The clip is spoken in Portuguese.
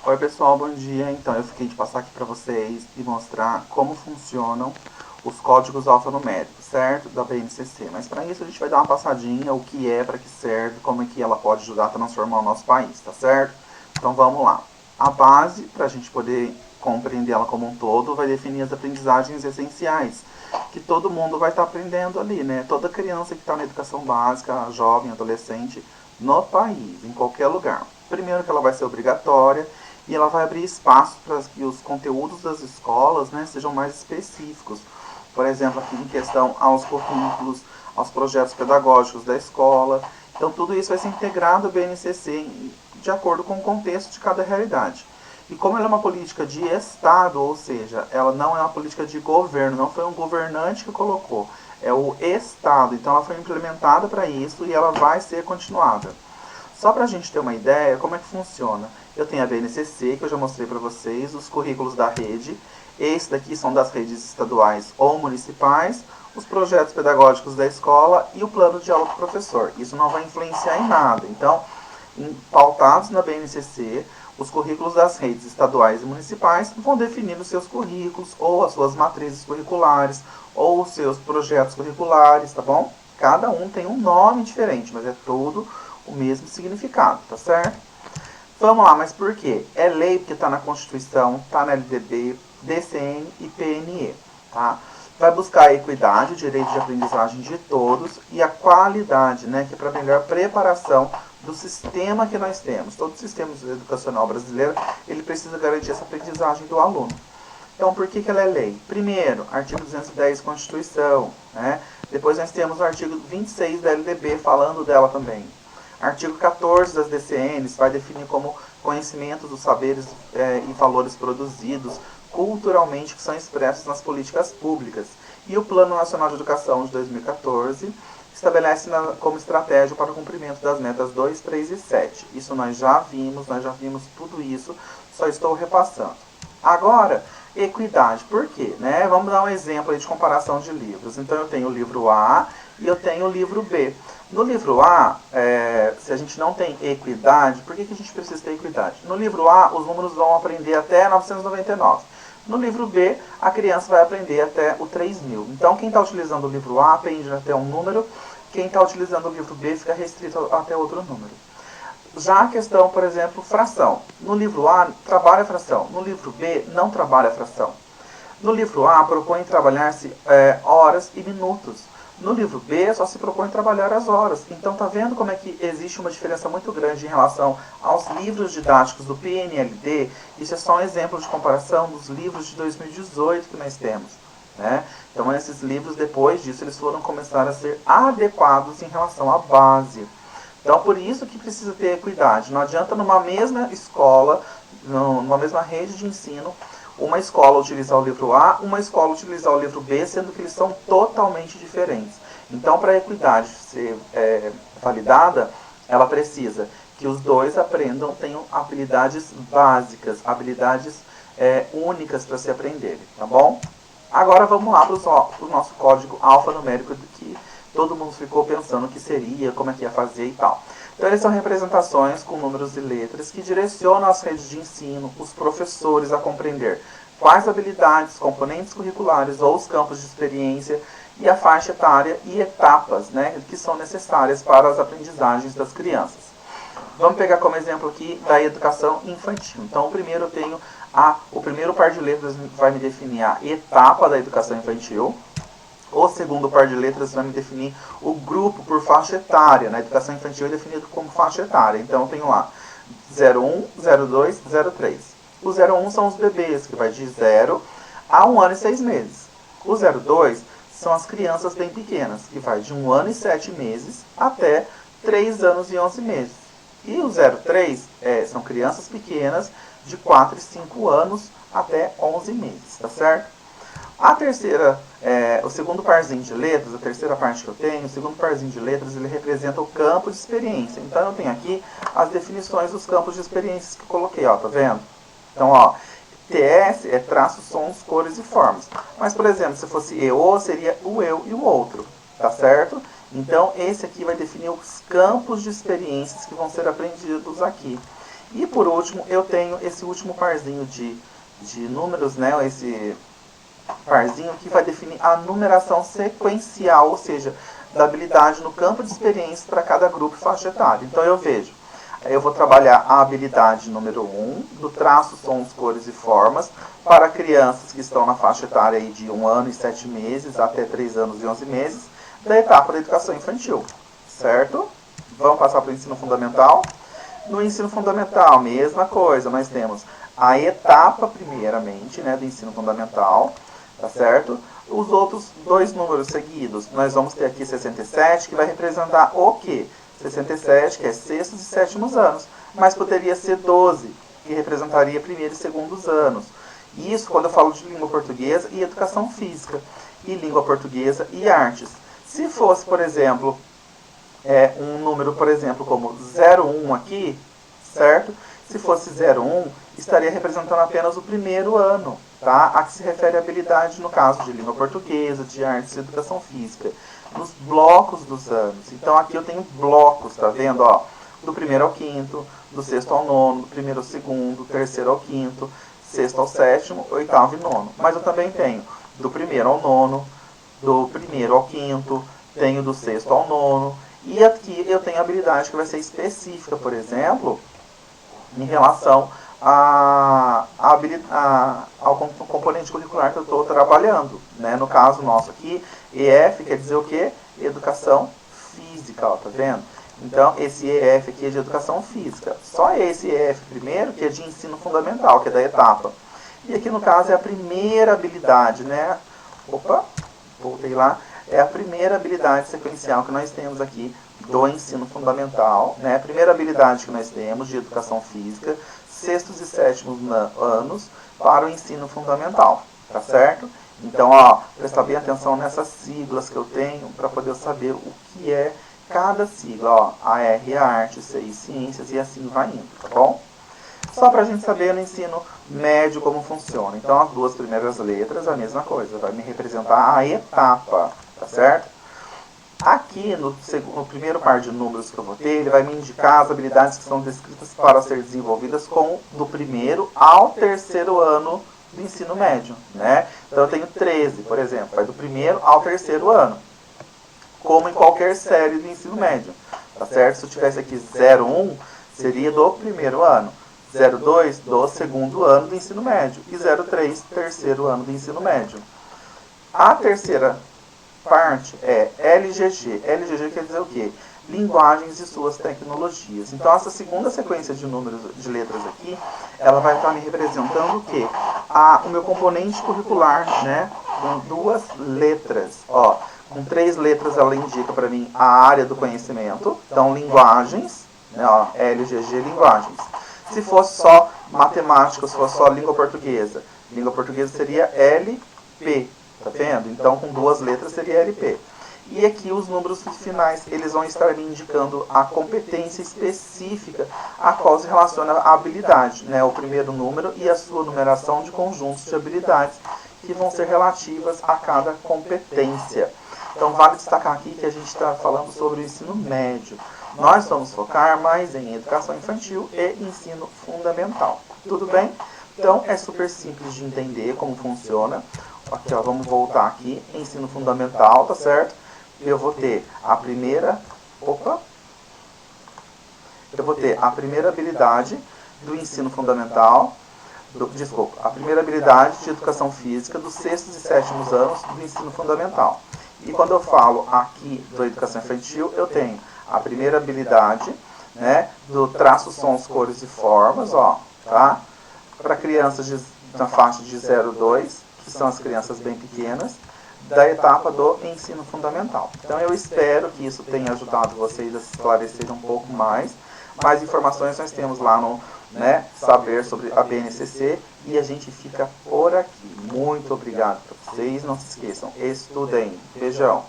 Oi pessoal, bom dia. Então eu fiquei de passar aqui para vocês e mostrar como funcionam os códigos alfanuméricos, certo? Da BNCC. Mas para isso a gente vai dar uma passadinha, o que é, para que serve, como é que ela pode ajudar a transformar o nosso país, tá certo? Então vamos lá. A base, para a gente poder compreender ela como um todo, vai definir as aprendizagens essenciais, que todo mundo vai estar aprendendo ali, né? Toda criança que está na educação básica, jovem, adolescente, no país, em qualquer lugar. Primeiro que ela vai ser obrigatória, e ela vai abrir espaço para que os conteúdos das escolas, né, sejam mais específicos. Por exemplo, aqui em questão aos currículos, aos projetos pedagógicos da escola. Então, tudo isso vai ser integrado ao BNCC de acordo com o contexto de cada realidade. E como ela é uma política de Estado, ou seja, ela não é uma política de governo, não foi um governante que colocou, é o Estado. Então, ela foi implementada para isso e ela vai ser continuada. Só para a gente ter uma ideia, como é que funciona? Eu tenho a BNCC, que eu já mostrei para vocês, os currículos da rede. Esses daqui são das redes estaduais ou municipais, os projetos pedagógicos da escola e o plano de aula do professor. Isso não vai influenciar em nada. Então, pautados na BNCC, os currículos das redes estaduais e municipais vão definir os seus currículos, ou as suas matrizes curriculares, ou os seus projetos curriculares, tá bom? Cada um tem um nome diferente, mas é tudo o mesmo significado, tá certo? Vamos lá, mas por quê? É lei porque está na Constituição, está na LDB, DCN e PNE, tá? Vai buscar a equidade, o direito de aprendizagem de todos e a qualidade, né, que é para melhor preparação do sistema que nós temos. Todo o sistema educacional brasileiro, ele precisa garantir essa aprendizagem do aluno. Então, por que ela é lei? Primeiro, artigo 210 Constituição, né? Depois nós temos o artigo 26 da LDB falando dela também. Artigo 14 das DCNs vai definir como conhecimento dos saberes e valores produzidos culturalmente que são expressos nas políticas públicas. E o Plano Nacional de Educação de 2014 estabelece como estratégia para o cumprimento das metas 2, 3 e 7. Isso nós já vimos tudo isso, só estou repassando. Agora, equidade. Por quê? Né? Vamos dar um exemplo aí de comparação de livros. Então eu tenho o livro A e eu tenho o livro B. No livro A, se a gente não tem equidade, por que a gente precisa ter equidade? No livro A, os números vão aprender até 999. No livro B, a criança vai aprender até o 3000. Então, quem está utilizando o livro A aprende até um número, quem está utilizando o livro B fica restrito até outro número. Já a questão, por exemplo, fração. No livro A, trabalha a fração. No livro B, não trabalha a fração. No livro A, propõe trabalhar-se horas e minutos. No livro B, só se propõe trabalhar as horas. Então, tá vendo como é que existe uma diferença muito grande em relação aos livros didáticos do PNLD? Isso é só um exemplo de comparação dos livros de 2018 que nós temos, né? Então, esses livros, depois disso, eles foram começar a ser adequados em relação à base. Então, por isso que precisa ter equidade. Não adianta numa mesma escola, numa mesma rede de ensino, uma escola utilizar o livro A, uma escola utilizar o livro B, sendo que eles são totalmente diferentes. Então, para a equidade ser validada, ela precisa que os dois aprendam, tenham habilidades básicas, habilidades únicas para se aprenderem, tá bom? Agora vamos lá para o nosso código alfanumérico que todo mundo ficou pensando o que seria, como é que ia fazer e tal. Então, eles são representações com números e letras que direcionam as redes de ensino, os professores a compreender quais habilidades, componentes curriculares ou os campos de experiência e a faixa etária e etapas, né, que são necessárias para as aprendizagens das crianças. Vamos pegar como exemplo aqui da educação infantil. Então, primeiro eu tenho o primeiro par de letras vai me definir a etapa da educação infantil. O segundo par de letras vai me definir o grupo por faixa etária. Na educação infantil é definido como faixa etária. Então eu tenho lá 01, 02, 03. O 01 são os bebês, que vai de 0 a 1 ano e 6 meses. O 02 são as crianças bem pequenas, que vai de 1 ano e 7 meses até 3 anos e 11 meses. E o 03 são crianças pequenas de 4 e 5 anos até 11 meses, tá certo? A terceira, o segundo parzinho de letras, a terceira parte que eu tenho, o segundo parzinho de letras, ele representa o campo de experiência. Então eu tenho aqui as definições dos campos de experiências que eu coloquei, ó, tá vendo? Então, ó, TS é traços, sons, cores e formas. Mas, por exemplo, se fosse EO, seria o eu e o outro, tá certo? Então, esse aqui vai definir os campos de experiências que vão ser aprendidos aqui. E por último, eu tenho esse último parzinho de números, né? Esse parzinho que vai definir a numeração sequencial, ou seja, da habilidade no campo de experiência para cada grupo e faixa etária. Então eu vejo, eu vou trabalhar a habilidade número 1, do traço, sons, cores e formas, para crianças que estão na faixa etária aí de 1 ano e 7 meses até 3 anos e 11 meses, da etapa da educação infantil, certo? Vamos passar para o ensino fundamental. No ensino fundamental, mesma coisa, nós temos a etapa, primeiramente, né, do ensino fundamental, tá certo? Os outros dois números seguidos, nós vamos ter aqui 67, que vai representar o quê? 67, que é sextos e sétimos anos, mas poderia ser 12, que representaria primeiro e segundos anos. Isso quando eu falo de língua portuguesa e educação física, e língua portuguesa e artes. Se fosse, por exemplo, um número, por exemplo, como 01 aqui, certo? Se fosse 01, estaria representando apenas o primeiro ano, tá? A que se refere à habilidade, no caso de língua portuguesa, de artes e educação física, nos blocos dos anos. Então aqui eu tenho blocos, tá vendo? Ó, do primeiro ao quinto, do sexto ao nono, do primeiro ao segundo, terceiro ao quinto, sexto ao sétimo, oitavo e nono. Mas eu também tenho do primeiro ao nono, do primeiro ao quinto, tenho do sexto ao nono. E aqui eu tenho a habilidade que vai ser específica, por exemplo, em relação ao componente curricular que eu estou trabalhando. Né? No caso nosso aqui, EF quer dizer o quê? Educação física, ó, tá vendo? Então, esse EF aqui é de educação física. Só esse EF primeiro, que é de ensino fundamental, que é da etapa. E aqui, no caso, é a primeira habilidade, né? Opa, voltei lá. É a primeira habilidade sequencial que nós temos aqui do ensino fundamental, né? A primeira habilidade que nós temos de educação física, sextos e sétimos anos para o ensino fundamental, tá certo? Então, ó, prestar bem atenção nessas siglas que eu tenho para poder saber o que é cada sigla, ó, AR, arte, CI, ciências e assim vai indo, tá bom? Só para a gente saber no ensino médio como funciona. Então, as duas primeiras letras, a mesma coisa, vai me representar a etapa, tá certo? Aqui, no primeiro par de números que eu vou ter, ele vai me indicar as habilidades que são descritas para ser desenvolvidas do primeiro ao terceiro ano do ensino médio, né? Então, eu tenho 13, por exemplo, vai do primeiro ao terceiro ano, como em qualquer série do ensino médio, tá certo? Se eu tivesse aqui 01, seria do primeiro ano, 02, do segundo ano do ensino médio, e 03, terceiro ano do ensino médio. A terceira parte é LGG. LGG quer dizer o quê? Linguagens e suas tecnologias. Então, essa segunda sequência de números, de letras aqui, ela vai estar me representando o quê? O meu componente curricular, né? Com duas letras. Ó, com 3 letras ela indica para mim a área do conhecimento. Então, linguagens, né? Ó, LGG, linguagens. Se fosse só matemática, se fosse só língua portuguesa seria LP. Tá vendo? Então, com 2 letras seria LP. E aqui os números finais, eles vão estar me indicando a competência específica a qual se relaciona a habilidade, né? O primeiro número e a sua numeração de conjuntos de habilidades que vão ser relativas a cada competência. Então, vale destacar aqui que a gente está falando sobre o ensino médio. Nós vamos focar mais em educação infantil e ensino fundamental. Tudo bem? Então, é super simples de entender como funciona. Aqui, ó, vamos voltar aqui, ensino fundamental, tá certo? Eu vou ter a primeira, eu vou ter a primeira habilidade do ensino fundamental, a primeira habilidade de educação física dos sextos e sétimos anos do ensino fundamental. E quando eu falo aqui da educação infantil, eu tenho a primeira habilidade, né, do traço, sons, cores e formas, ó, tá? Para crianças na faixa de 0 a 2, que são as crianças bem pequenas, da etapa do ensino fundamental. Então eu espero que isso tenha ajudado vocês a se esclarecer um pouco mais. Mais informações nós temos lá no Saber sobre a BNCC e a gente fica por aqui. Muito obrigado para vocês. Não se esqueçam, estudem. Beijão.